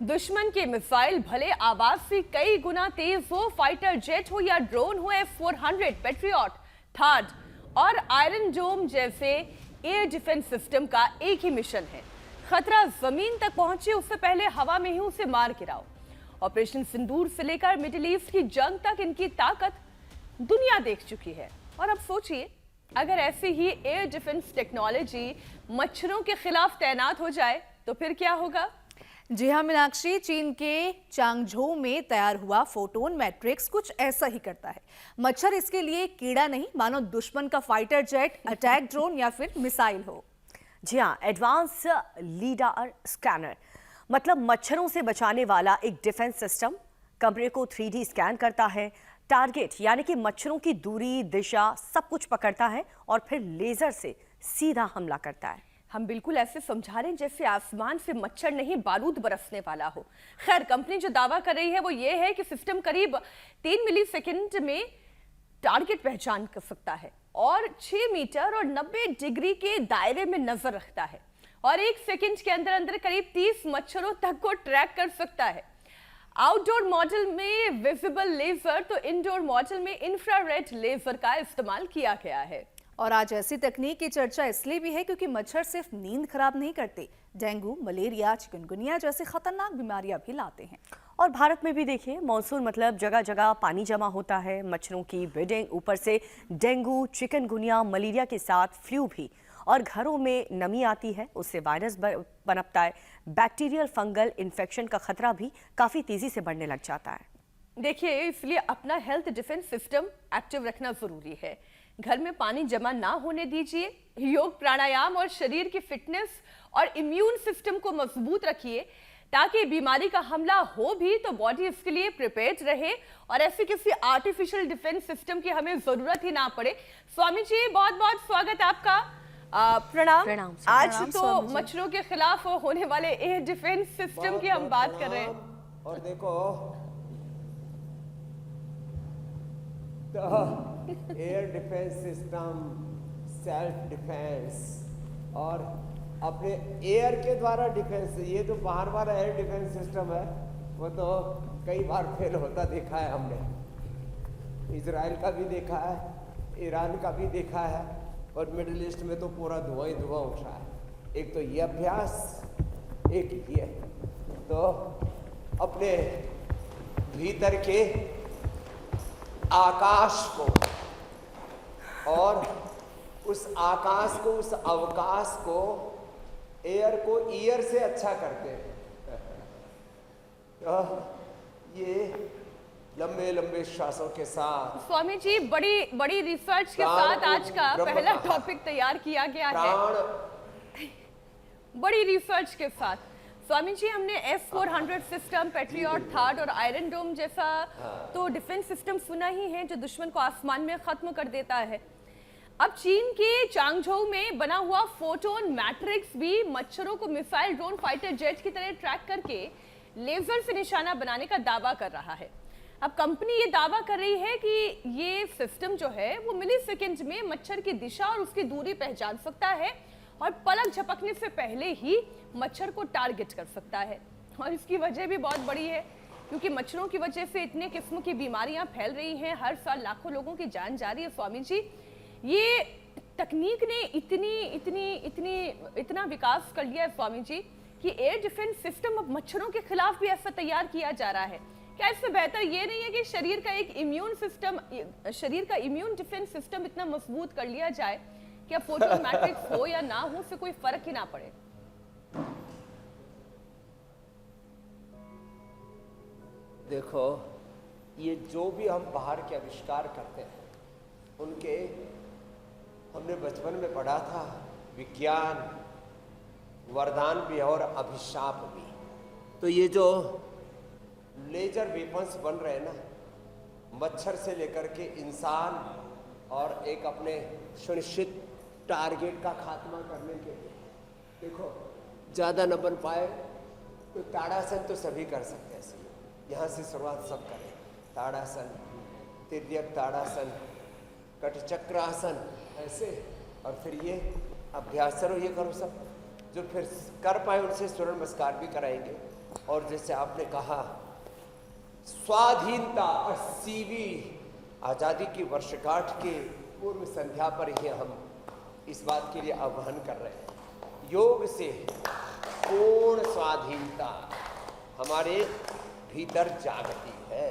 दुश्मन के मिसाइल भले आवाज से कई गुना तेज हो, फाइटर जेट हो या ड्रोन हो, F-400, पेट्रियट, थार्ड और आयरन डोम जैसे एयर डिफेंस सिस्टम का एक ही मिशन है, खतरा जमीन तक पहुंचे उससे पहले हवा में ही उसे मार गिराओ। ऑपरेशन सिंदूर से लेकर मिडिल ईस्ट की जंग तक इनकी ताकत दुनिया देख चुकी है। और अब सोचिए, अगर ऐसी ही एयर डिफेंस टेक्नोलॉजी मच्छरों के खिलाफ तैनात हो जाए तो फिर क्या होगा? जी हाँ मीनाक्षी, चीन के चांगझोउ में तैयार हुआ फोटोन मैट्रिक्स कुछ ऐसा ही करता है। मच्छर इसके लिए कीड़ा नहीं, मानो दुश्मन का फाइटर जेट, अटैक ड्रोन या फिर मिसाइल हो। जी हाँ, एडवांस लीडार स्कैनर मतलब मच्छरों से बचाने वाला एक डिफेंस सिस्टम कमरे को 3D स्कैन करता है, टारगेट यानी कि मच्छरों की दूरी, दिशा सब कुछ पकड़ता है और फिर लेजर से सीधा हमला करता है। हम बिल्कुल ऐसे समझा रहे हैं जैसे आसमान से मच्छर नहीं बारूद बरसने वाला हो। खैर, कंपनी जो दावा कर रही है वो ये है कि सिस्टम करीब 3 मिलीसेकंड में टारगेट पहचान कर सकता है और 6 मीटर और 90 डिग्री के दायरे में नजर रखता है और 1 सेकंड के अंदर अंदर करीब 30 मच्छरों तक को ट्रैक कर सकता है। आउटडोर मॉडल में विजिबल लेजर तो इंडोर मॉडल में इंफ्रारेड लेजर का इस्तेमाल किया गया है। और आज ऐसी तकनीक की चर्चा इसलिए भी है क्योंकि मच्छर सिर्फ नींद खराब नहीं करते, डेंगू, मलेरिया, चिकनगुनिया जैसी खतरनाक बीमारियां भी लाते हैं। और भारत में भी देखिए, मॉनसून मतलब जगह जगह पानी जमा होता है, मच्छरों की ब्रीडिंग, ऊपर से डेंगू, चिकनगुनिया, मलेरिया के साथ फ्लू भी, और घरों में नमी आती है, उससे वायरस पनपता है, बैक्टीरियल फंगल इन्फेक्शन का खतरा भी काफी तेजी से बढ़ने लग जाता है। देखिए, इसलिए अपना हेल्थ डिफेंस सिस्टम एक्टिव रखना जरूरी है। घर में पानी जमा ना होने दीजिए, योग, प्राणायाम और शरीर की फिटनेस और इम्यून सिस्टम को मजबूत रखिए ताकि बीमारी का हमला हो भी तो बॉडी इसके लिए प्रिपेयर्ड रहे और ऐसे किसी आर्टिफिशियल डिफेंस सिस्टम की हमें जरूरत ही ना पड़े। स्वामी जी, बहुत बहुत स्वागत है आपका। प्रणाम। आज तो मच्छरों के खिलाफ होने वाले एयर डिफेंस सिस्टम की हम बात कर रहे हैं। और देखो, air defence system, self defence और अपने एयर के द्वारा डिफेंस, ये जो बाहर वाला एयर डिफेंस सिस्टम है वो तो कई बार फेल होता देखा है हमने। इजराइल का भी देखा है, ईरान का भी देखा है और मिडिल ईस्ट में तो पूरा धुआं ही धुआं उठ रहा है। एक तो ये अभ्यास, एक ये। तो अपने भीतर के आकाश को और उस आकाश को, उस अवकाश को, एयर को ईयर से अच्छा करते हैं। तो ये लंबे लंबे श्वासों के साथ स्वामी जी, बड़ी रिसर्च के साथ आज का पहला टॉपिक तैयार किया गया है। बड़ी रिसर्च के साथ स्वामी जी, हमने F-400 सिस्टम, पेट्रियट, थार्ड और आयरन डोम जैसा तो डिफेंस सिस्टम सुना ही है जो दुश्मन को आसमान में खत्म कर देता है। अब चीन के चांगझोउ में बना हुआ फोटोन मैट्रिक्स भी मच्छरों को मिसाइल, ड्रोन, फाइटर जेट की तरह ट्रैक करके लेजर से निशाना बनाने का दावा कर रहा है। अब कंपनी ये दावा कर रही है कि ये सिस्टम जो है वो मिलीसेकंड में मच्छर की दिशा और उसकी दूरी पहचान सकता है और पलक झपकने से पहले ही मच्छर को टारगेट कर सकता है। और इसकी वजह भी बहुत बड़ी है क्योंकि मच्छरों की वजह से इतने किस्म की बीमारियां फैल रही हैं, हर साल लाखों लोगों की जान जा रही है। स्वामी जी, ये तकनीक ने इतना विकास कर लिया है स्वामी जी कि एयर डिफेंस सिस्टम अब मच्छरों के खिलाफ भी ऐसा तैयार किया जा रहा है। क्या इससे बेहतर ये नहीं है कि शरीर का इम्यून डिफेंस सिस्टम इतना मजबूत कर लिया जाए कि अब फोटोन मैट्रिक्स हो या ना हो उससे कोई फर्क ही ना पड़े? देखो, ये जो भी हम बाहर के आविष्कार करते हैं उनके हमने बचपन में पढ़ा था, विज्ञान वरदान भी और अभिशाप भी। तो ये जो लेजर वेपन्स बन रहे हैं ना, मच्छर से लेकर के इंसान और एक अपने सुनिश्चित टारगेट का खात्मा करने के लिए, देखो ज़्यादा न बन पाए तो ताड़ासन तो सभी कर सकते हैं। यहाँ से शुरुआत सब करें। ताड़ासन, तिर्यक ताड़ासन, कटचक्रासन, ऐसे, और फिर ये अभ्यास करो, ये करो सब। जो फिर कर पाए उनसे सूर्य नमस्कार भी कराएंगे। और जैसे आपने कहा स्वाधीनता 80वीं आज़ादी की वर्षगांठ के पूर्व संध्या पर ही हम इस बात के लिए आह्वान कर रहे हैं। योग से पूर्ण स्वाधीनता हमारे भीतर जागती है।